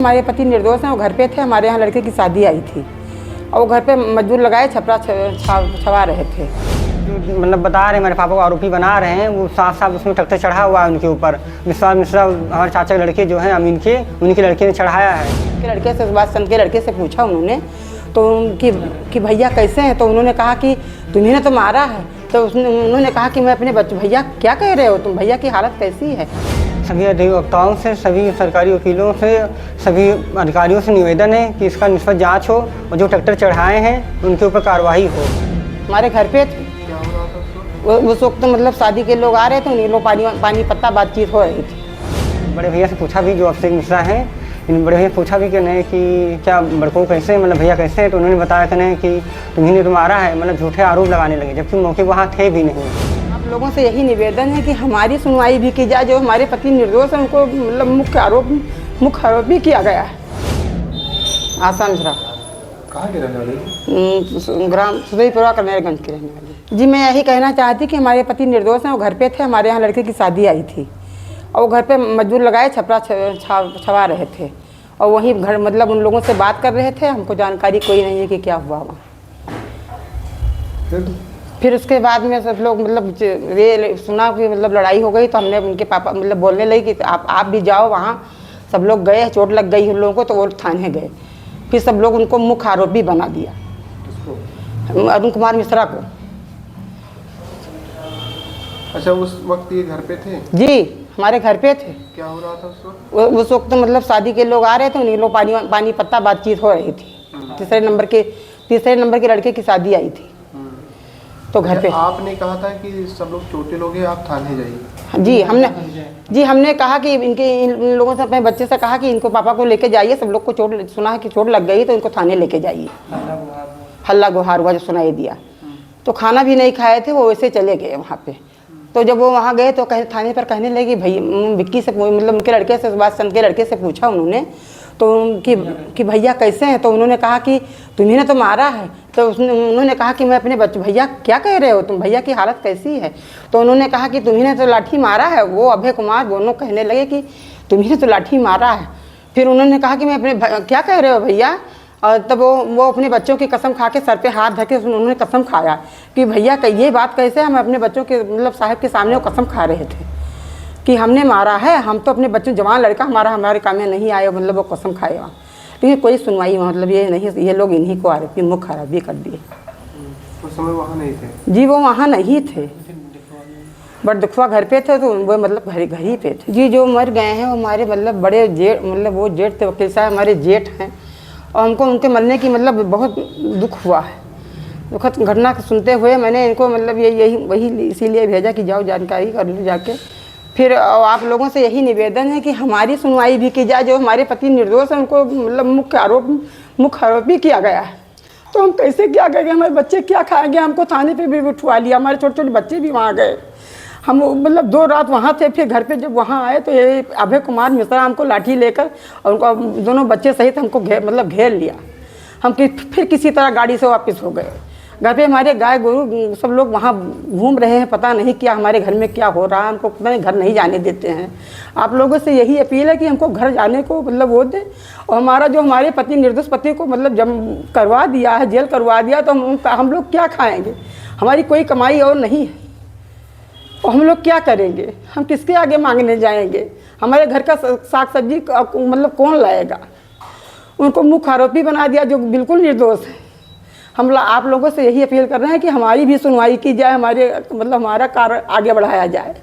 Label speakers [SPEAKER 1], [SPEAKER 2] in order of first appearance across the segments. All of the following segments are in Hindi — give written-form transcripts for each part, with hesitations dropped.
[SPEAKER 1] हमारे पति निर्दोष हैं, वो घर पे थे। हमारे यहाँ लड़के की शादी आई थी और वो घर पे मजदूर लगाए छपरा छवा रहे थे।
[SPEAKER 2] मतलब बता रहे हैं मेरे पापा को आरोपी बना रहे हैं, वो साथ साथ उसमें ट्रैक्टर चढ़ा हुआ है उनके ऊपर। विश्वास मिश्रा हमारे चाचा के लड़के जो हैं अमीन के, उनके लड़के ने चढ़ाया है।
[SPEAKER 1] के लड़के से सुभाष चंद्र के लड़के से पूछा उन्होंने तो कि भैया कैसे हैं, तो उन्होंने कहा कि तुम्ही ने तो मारा है। तो उन्होंने कहा कि मैं अपने बच्चे, भैया क्या कह रहे हो तुम, भैया की हालत कैसी है।
[SPEAKER 2] सभी अधिवक्ताओं से, सभी सरकारी वकीलों से, सभी अधिकारियों से निवेदन है कि इसका निष्पक्ष जांच हो और जो ट्रैक्टर चढ़ाए हैं उनके ऊपर कार्रवाई हो।
[SPEAKER 1] हमारे घर पे उस वक्त मतलब शादी के लोग आ रहे थे, उन्हीं लोग पानी पत्ता बातचीत हो रही थी।
[SPEAKER 2] बड़े भैया से पूछा भी, जो अभिषेक मिश्रा हैं, इन बड़े भैया से पूछा भी कहने कि क्या बड़कों कैसे, मतलब भैया कैसे हैं, तो उन्होंने बताया कहने कि तुम्ही ने तो मारा है, मतलब झूठे आरोप लगाने लगे, जबकि मौके वहाँ थे भी नहीं।
[SPEAKER 1] आप लोगों से यही निवेदन है कि हमारी सुनवाई भी की जाए। जो हमारे पति निर्दोष हैं उनको मतलब मुख्य आरोपी किया गया है। आशा मिश्रा
[SPEAKER 3] कहाँ के रहने वाले?
[SPEAKER 1] ग्राम सुदईपुरा कनेरगंज के रहने वाले। जी मैं यही कहना चाहती कि हमारे पति निर्दोष हैं, वो घर पे थे। हमारे यहाँ लड़के की शादी आई थी और वो घर पे मजदूर लगाए छपरा छवा रहे थे और वहीं घर मतलब उन लोगों से बात कर रहे थे। हमको जानकारी कोई नहीं है कि क्या हुआ वहाँ। फिर उसके बाद में सब लोग मतलब ये सुना कि मतलब लड़ाई हो गई, तो हमने उनके पापा मतलब बोलने लगी कि आप भी जाओ वहाँ। सब लोग गए, चोट लग गई उन लोगों को, तो वो थाने गए। फिर सब लोग उनको मुख्य आरोपी बना दिया, अरुण कुमार मिश्रा को।
[SPEAKER 3] अच्छा, उस वक्त ये घर पे थे?
[SPEAKER 1] जी हमारे घर पे थे।
[SPEAKER 3] क्या हो रहा था उस वक्त?
[SPEAKER 1] मतलब शादी के लोग आ रहे थे, उन्हीं लोग पानी पत्ता बातचीत हो रही थी। तीसरे नंबर के लड़के की शादी आई थी तो घर पे।
[SPEAKER 3] आपने कहा था कि सब लोग छोटे लोग हैं, आप थाने जाइए।
[SPEAKER 1] जी हमने कहा कि इन लोगों से, अपने बच्चे से कहा कि इनको पापा को लेके जाइए, सब लोग को सुना है कि चोट लग गई, तो इनको थाने लेके जाइए। हल्ला गुहार हुआ जो सुनाई दिया, तो खाना भी नहीं खाए थे, वो वैसे चले गए वहाँ पे। तो जब वो वहाँ गए तो थाने पर कहने लगे, भैया विक्की से मतलब उनके लड़के से, सुभाष चंद्र के लड़के से पूछा उन्होंने तो कि भैया कैसे हैं, तो उन्होंने कहा कि तुम्ही ने तो मारा है। तो उन्होंने कहा कि मैं अपने बच्चे, भैया क्या कह रहे हो तुम, भैया की हालत कैसी है। तो उन्होंने कहा कि तुम्ही ने तो लाठी मारा है। वो अभय कुमार दोनों कहने लगे कि तुम्ही ने तो लाठी मारा है। फिर उन्होंने कहा कि मैं अपने क्या कह रहे हो भैया। और तब वो अपने बच्चों की कसम खा के सर पे हाथ धर के उन्होंने कसम खाया कि भैया ये बात कैसे। हम अपने बच्चों के मतलब साहब के सामने वो कसम खा रहे थे कि हमने मारा है, हम तो अपने बच्चों, जवान लड़का हमारे काम में नहीं आए, मतलब वो कसम खाए वहाँ। लेकिन कोई सुनवाई मतलब ये नहीं, ये लोग इन्हीं को आरोपी मुख्य आरोपी कर दिए।
[SPEAKER 3] उस समय वहाँ नहीं थे?
[SPEAKER 1] जी वो वहाँ नहीं थे, बड़दुखवा घर पे थे, तो वो मतलब घर ही पे थे। जी जो मर गए हैं वो हमारे मतलब बड़े जेठ, मतलब वो जेठ थे, वकील साहब हमारे जेठ हैं, और हमको उनके मरने की मतलब बहुत दुख हुआ है। दुखद घटना सुनते हुए मैंने इनको मतलब वही इसीलिए भेजा कि जाओ जानकारी कर लो जाके। फिर आप लोगों से यही निवेदन है कि हमारी सुनवाई भी की जाए। जो हमारे पति निर्दोष हैं उनको मतलब मुख्य आरोपी किया गया है, तो हम कैसे क्या करेंगे, हमारे बच्चे क्या खाएंगे। हमको थाने पे भी उठवा लिया, हमारे छोटे छोटे बच्चे भी वहाँ गए। हम मतलब 2 रात वहाँ थे। फिर घर पे जब वहाँ आए तो ये अभय कुमार मिश्रा हमको लाठी लेकर और उनको दोनों बच्चे सहित हमको घेर लिया। हम फिर किसी तरह गाड़ी से वापस हो गए। घर पे हमारे गाय गोरू सब लोग वहाँ घूम रहे हैं, पता नहीं क्या हमारे घर में क्या हो रहा है। हमको पता नहीं, घर नहीं जाने देते हैं। आप लोगों से यही अपील है कि हमको घर जाने को मतलब वो दे। और हमारा जो हमारे पति निर्दोष पति को मतलब जब करवा दिया है, जेल करवा दिया, तो हम लोग क्या खाएँगे। हमारी कोई कमाई और नहीं है, और हम लोग क्या करेंगे, हम किसके आगे मांगने जाएंगे। हमारे घर का साग सब्जी मतलब कौन लाएगा। उनको मुख्य आरोपी बना दिया जो बिल्कुल निर्दोष है। हम आप लोगों से यही अपील कर रहे हैं कि हमारी भी सुनवाई की जाए, हमारा कार्य आगे बढ़ाया जाए।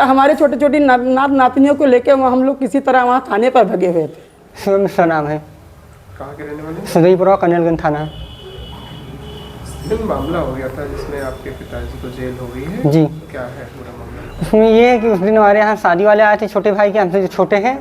[SPEAKER 1] हमारे छोटे छोटी नातनियों को लेकर हम लोग किसी तरह वहाँ थाने पर भगे हुए थे।
[SPEAKER 2] शिव मिश्रा नाम है।
[SPEAKER 3] कहाँ के रहने वाले?
[SPEAKER 2] सुदईपुरा कनेरगंज थाना।
[SPEAKER 3] मामला हो गया था जिसमें आपके पिताजी को जेल हो गई है
[SPEAKER 2] जी,
[SPEAKER 3] क्या है पूरा मामला?
[SPEAKER 2] उसमें ये है कि उस दिन हमारे यहाँ शादी वाले आए थे, छोटे भाई के, हमसे जो छोटे हैं।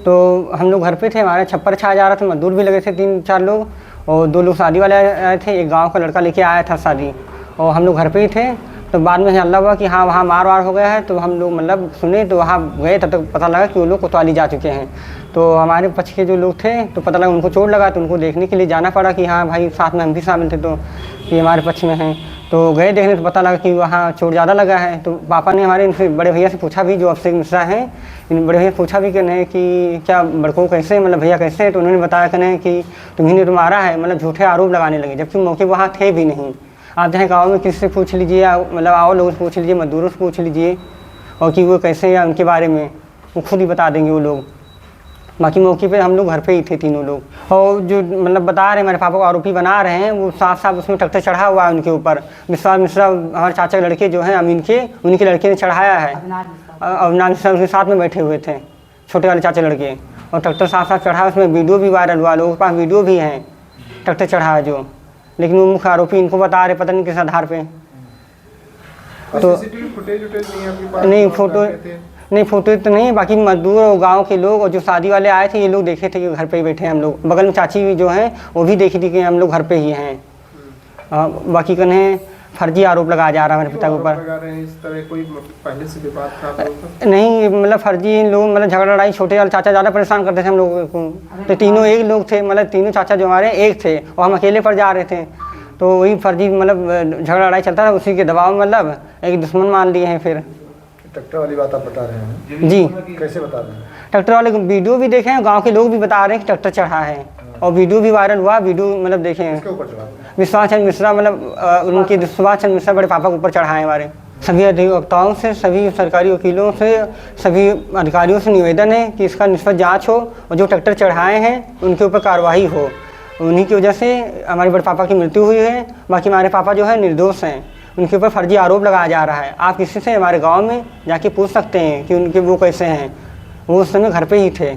[SPEAKER 2] तो हम लोग घर पे थे, हमारे छप्पर छा जा रहा था, मजदूर भी लगे थे 3-4 लोग, और 2 लोग शादी वाले आए थे। एक गांव का लड़का लेके आया था शादी, और हम लोग घर पे ही थे। तो बाद में हल्ला हुआ कि हाँ वहाँ मार हो गया है। तो हम लोग मतलब सुने, तो वहाँ गए, तब तक पता लगा कि वो लोग कोतवाली जा चुके हैं। तो हमारे पक्ष के जो लोग थे, तो पता लगा उनको चोट लगा, तो उनको देखने के लिए जाना पड़ा कि हाँ भाई साथ में हम भी शामिल थे, तो ये हमारे पक्ष में हैं। तो गए देखने तो पता लगा कि वहाँ चोट ज़्यादा लगा है। तो पापा ने हमारे इनसे बड़े भैया से पूछा भी, जो अभिषेक मिश्रा हैं, इन बड़े भैया से पूछा भी कहने कि क्या बड़कों कैसे, मतलब भैया कैसे हैं। तो उन्होंने बताया कहने कि तुम्ही ने तो मारा है, मतलब झूठे आरोप लगाने लगे, जबकि मौके वहाँ थे भी नहीं। आप चाहे गाँव में किसी से पूछ लीजिए, मतलब आओ लोगों से पूछ लीजिए, मजदूरों से पूछ लीजिए, और कि वो कैसे या उनके बारे में वो खुद ही बता देंगे वो लोग। बाकी मौके पे हम लोग घर पे ही थे तीनों लोग। और जो मतलब बता रहे हैं हमारे पापा को आरोपी बना रहे हैं, वो साफ साफ उसमें ट्रैक्टर चढ़ा हुआ है उनके ऊपर। विश्वास मिश्रा हमारे चाचा के लड़के जो हैं अमीन के, उनके लड़के ने चढ़ाया है। अविनाश मिश्रा उसके साथ में बैठे हुए थे, छोटे वाले चाचा लड़के, और ट्रैक्टर साफ साफ चढ़ा, उसमें वीडियो भी वायरल हुआ, लोगों के पास वीडियो भी हैं ट्रैक्टर चढ़ा है जो। लेकिन वो मुख्य आरोपी इनको बता रहे, पता नहीं किस आधार पर। तो नहीं फोटो नहीं, फोटो तो नहीं, बाकी मजदूर और गांव के लोग और जो शादी वाले आए थे ये लोग देखे थे कि घर पे ही बैठे हैं हम लोग। बगल में चाची भी जो हैं वो भी देखी थी कि हम लोग घर पे ही हैं। बाकी कन्हे फर्जी आरोप लगाया जा रहा है हमारे पिता के ऊपर।
[SPEAKER 3] इस तरह कोई पहले से विवाद था
[SPEAKER 2] नहीं, मतलब फर्जी लोग, मतलब झगड़ा लड़ाई, छोटे वाले चाचा ज़्यादा परेशान करते थे हम लोगों को। तो तीनों एक लोग थे, मतलब तीनों चाचा जो हमारे एक थे और हम अकेले पर जा रहे थे। तो वही फर्जी मतलब झगड़ा लड़ाई चलता था, उसी के दबाव में मतलब एक दुश्मन मान लिए हैं। फिर
[SPEAKER 4] ट्रैक्टर वाली बात आप बता रहे हैं
[SPEAKER 2] जी,
[SPEAKER 4] कैसे बता रहे हैं?
[SPEAKER 2] ट्रैक्टर वाले वीडियो भी देखे हैं, गांव के लोग भी बता रहे हैं कि ट्रैक्टर चढ़ा है, और वीडियो भी वायरल हुआ, वीडियो मतलब देखे हैं।
[SPEAKER 4] किसके ऊपर चढ़ा?
[SPEAKER 2] विश्वास चंद्र मिश्रा, मतलब उनके विश्वास चंद्र मिश्रा बड़े पापा के ऊपर चढ़ा है हमारे। सभी अधिवक्ताओं से, सभी सरकारी वकीलों से, सभी अधिकारियों से निवेदन है कि इसका निष्पक्ष जाँच हो और जो ट्रैक्टर चढ़ाए हैं उनके ऊपर कार्रवाई हो। उन्हीं की वजह से हमारे बड़े पापा की मृत्यु हुई है। बाकी हमारे पापा जो है निर्दोष हैं, उनके ऊपर फर्जी आरोप लगाया जा रहा है। आप किसी से हमारे गांव में जाके पूछ सकते हैं कि उनके वो कैसे हैं, वो उस समय घर पे ही थे।